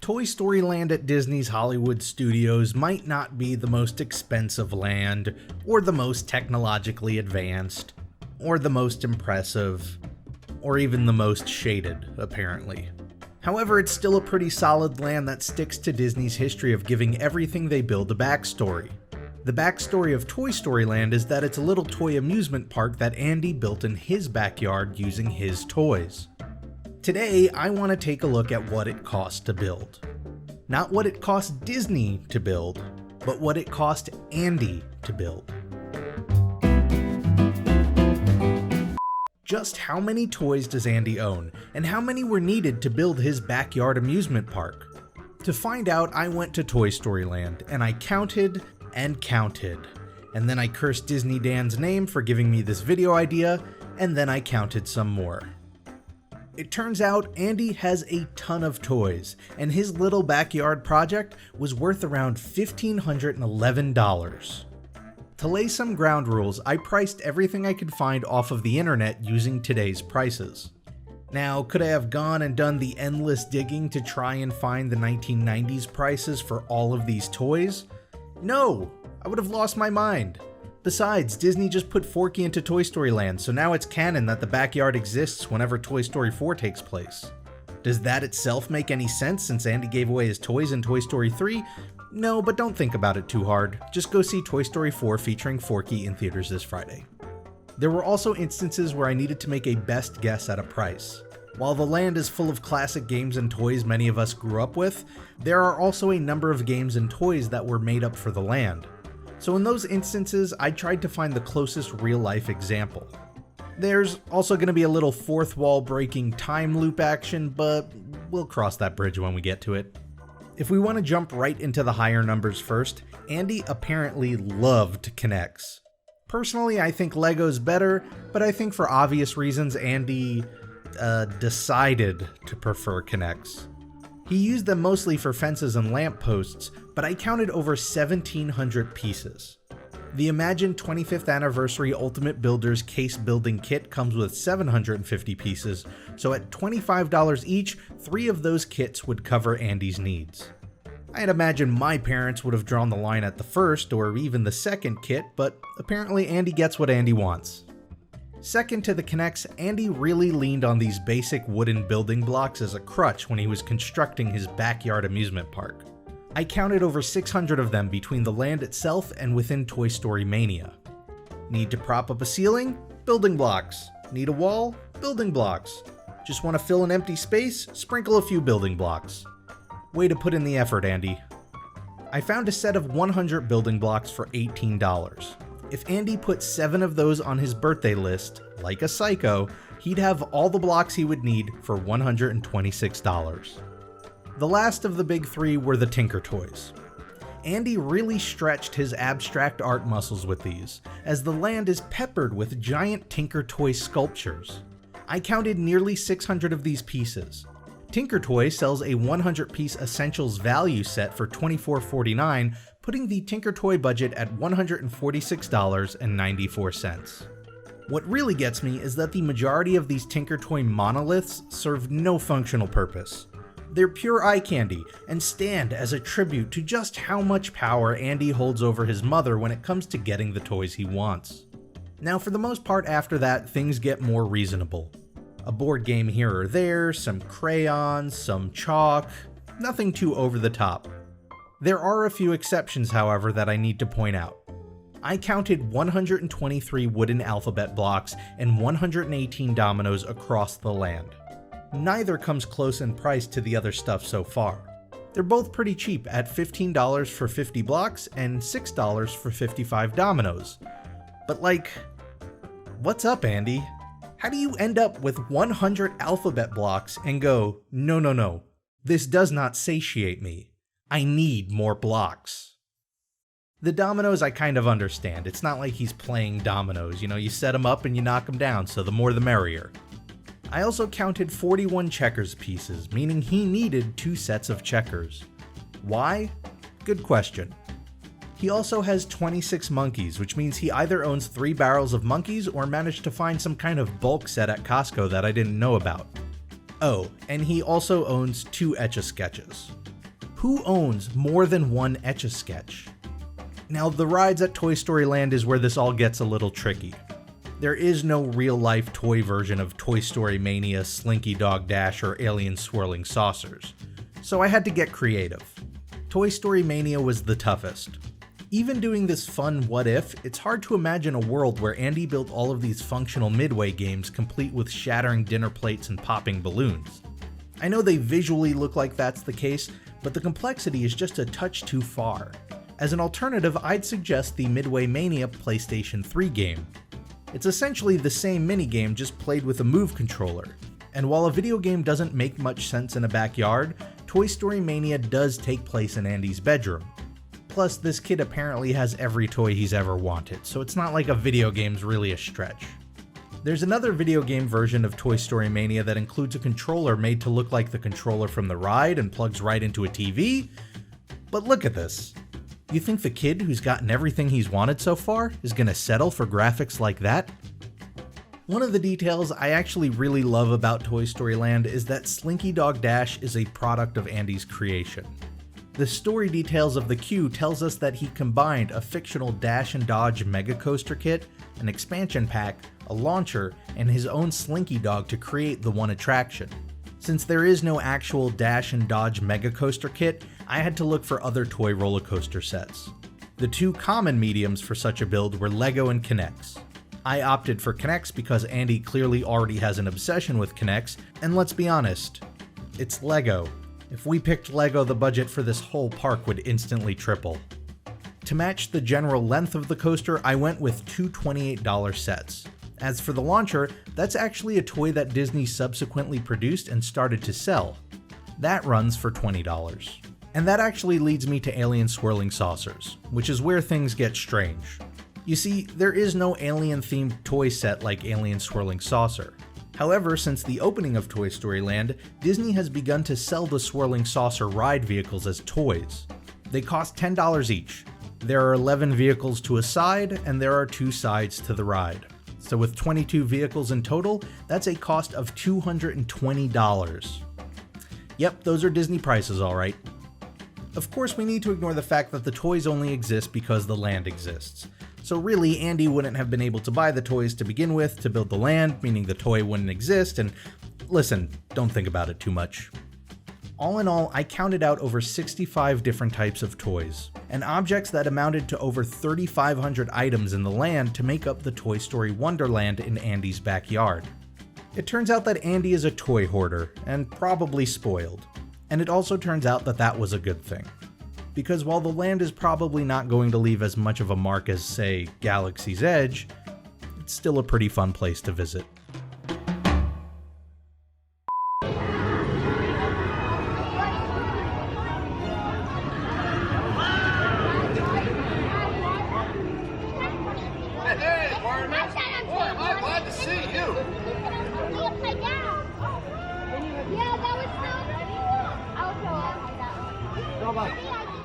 Toy Story Land at Disney's Hollywood Studios might not be the most expensive land, or the most technologically advanced, or the most impressive, or even the most shaded, apparently. However, it's still a pretty solid land that sticks to Disney's history of giving everything they build a backstory. The backstory of Toy Story Land is that it's a little toy amusement park that Andy built in his backyard using his toys. Today, I want to take a look at what it cost to build. Not what it cost Disney to build, but what it cost Andy to build. Just how many toys does Andy own, and how many were needed to build his backyard amusement park? To find out, I went to Toy Story Land, and I counted and counted. And then I cursed Disney Dan's name for giving me this video idea, and then I counted some more. It turns out Andy has a ton of toys, and his little backyard project was worth around $1,511. To lay some ground rules, I priced everything I could find off of the internet using today's prices. Now, could I have gone and done the endless digging to try and find the 1990s prices for all of these toys? No! I would have lost my mind. Besides, Disney just put Forky into Toy Story Land, so now it's canon that the backyard exists whenever Toy Story 4 takes place. Does that itself make any sense since Andy gave away his toys in Toy Story 3? No, but don't think about it too hard. Just go see Toy Story 4 featuring Forky in theaters this Friday. There were also instances where I needed to make a best guess at a price. While the land is full of classic games and toys many of us grew up with, there are also a number of games and toys that were made up for the land. So in those instances, I tried to find the closest real-life example. There's also going to be a little fourth wall breaking time loop action, but we'll cross that bridge when we get to it. If we want to jump right into the higher numbers first, Andy apparently loved K'NEX. Personally, I think Lego's better, but I think for obvious reasons Andy decided to prefer K'NEX. He used them mostly for fences and lampposts, but I counted over 1,700 pieces. The Imagine 25th Anniversary Ultimate Builders Case Building Kit comes with 750 pieces, so at $25 each, 3 of those kits would cover Andy's needs. I'd imagine my parents would have drawn the line at the first or even the second kit, but apparently Andy gets what Andy wants. Second to the K'NEX, Andy really leaned on these basic wooden building blocks as a crutch when he was constructing his backyard amusement park. I counted over 600 of them between the land itself and within Toy Story Mania. Need to prop up a ceiling? Building blocks. Need a wall? Building blocks. Just want to fill an empty space? Sprinkle a few building blocks. Way to put in the effort, Andy. I found a set of 100 building blocks for $18. If Andy put 7 of those on his birthday list, like a psycho, he'd have all the blocks he would need for $126. The last of the big 3 were the Tinker Toys. Andy really stretched his abstract art muscles with these, as the land is peppered with giant Tinker Toy sculptures. I counted nearly 600 of these pieces. Tinker Toy sells a 100-piece Essentials value set for $24.49, putting the Tinker Toy budget at $146.94. What really gets me is that the majority of these Tinker Toy monoliths serve no functional purpose. They're pure eye candy and stand as a tribute to just how much power Andy holds over his mother when it comes to getting the toys he wants. Now, for the most part after that, things get more reasonable. A board game here or there, some crayons, some chalk, nothing too over the top. There are a few exceptions, however, that I need to point out. I counted 123 wooden alphabet blocks and 118 dominoes across the land. Neither comes close in price to the other stuff so far. They're both pretty cheap at $15 for 50 blocks and $6 for 55 dominoes. But what's up, Andy? How do you end up with 100 alphabet blocks and go, no, this does not satiate me. I need more blocks. The dominoes I kind of understand. It's not like he's playing dominoes. You set them up and you knock them down, so the more the merrier. I also counted 41 checkers pieces, meaning he needed 2 sets of checkers. Why? Good question. He also has 26 monkeys, which means he either owns 3 barrels of monkeys or managed to find some kind of bulk set at Costco that I didn't know about. Oh, and he also owns 2 Etch-a-Sketches. Who owns more than one Etch-a-Sketch? Now, the rides at Toy Story Land is where this all gets a little tricky. There is no real-life toy version of Toy Story Mania, Slinky Dog Dash, or Alien Swirling Saucers, so I had to get creative. Toy Story Mania was the toughest. Even doing this fun what if, it's hard to imagine a world where Andy built all of these functional Midway games complete with shattering dinner plates and popping balloons. I know they visually look like that's the case, but the complexity is just a touch too far. As an alternative, I'd suggest the Midway Mania PlayStation 3 game. It's essentially the same minigame, just played with a Move controller. And while a video game doesn't make much sense in a backyard, Toy Story Mania does take place in Andy's bedroom. Plus, this kid apparently has every toy he's ever wanted, so it's not like a video game's really a stretch. There's another video game version of Toy Story Mania that includes a controller made to look like the controller from the ride and plugs right into a TV. But look at this. You think the kid who's gotten everything he's wanted so far is gonna settle for graphics like that? One of the details I actually really love about Toy Story Land is that Slinky Dog Dash is a product of Andy's creation. The story details of the queue tells us that he combined a fictional Dash and Dodge Mega Coaster kit, an expansion pack, a launcher, and his own Slinky Dog to create the one attraction. Since there is no actual Dash and Dodge Mega Coaster kit, I had to look for other toy roller coaster sets. The two common mediums for such a build were Lego and K'NEX. I opted for K'NEX because Andy clearly already has an obsession with K'NEX, and let's be honest, it's Lego. If we picked Lego, the budget for this whole park would instantly triple. To match the general length of the coaster, I went with two $28 sets. As for the launcher, that's actually a toy that Disney subsequently produced and started to sell. That runs for $20. And that actually leads me to Alien Swirling Saucers, which is where things get strange. You see, there is no alien-themed toy set like Alien Swirling Saucer. However, since the opening of Toy Story Land, Disney has begun to sell the Swirling Saucer ride vehicles as toys. They cost $10 each. There are 11 vehicles to a side, and there are 2 sides to the ride. So with 22 vehicles in total, that's a cost of $220. Yep, those are Disney prices, alright. Of course, we need to ignore the fact that the toys only exist because the land exists. So really, Andy wouldn't have been able to buy the toys to begin with to build the land, meaning the toy wouldn't exist, and listen, don't think about it too much. All in all, I counted out over 65 different types of toys, and objects that amounted to over 3,500 items in the land to make up the Toy Story Wonderland in Andy's backyard. It turns out that Andy is a toy hoarder, and probably spoiled. And it also turns out that that was a good thing. Because while the land is probably not going to leave as much of a mark as, say, Galaxy's Edge, it's still a pretty fun place to visit. Hey, partner! Boy, am I glad to see you! Yeah, that was so cool. I'll go on like that one.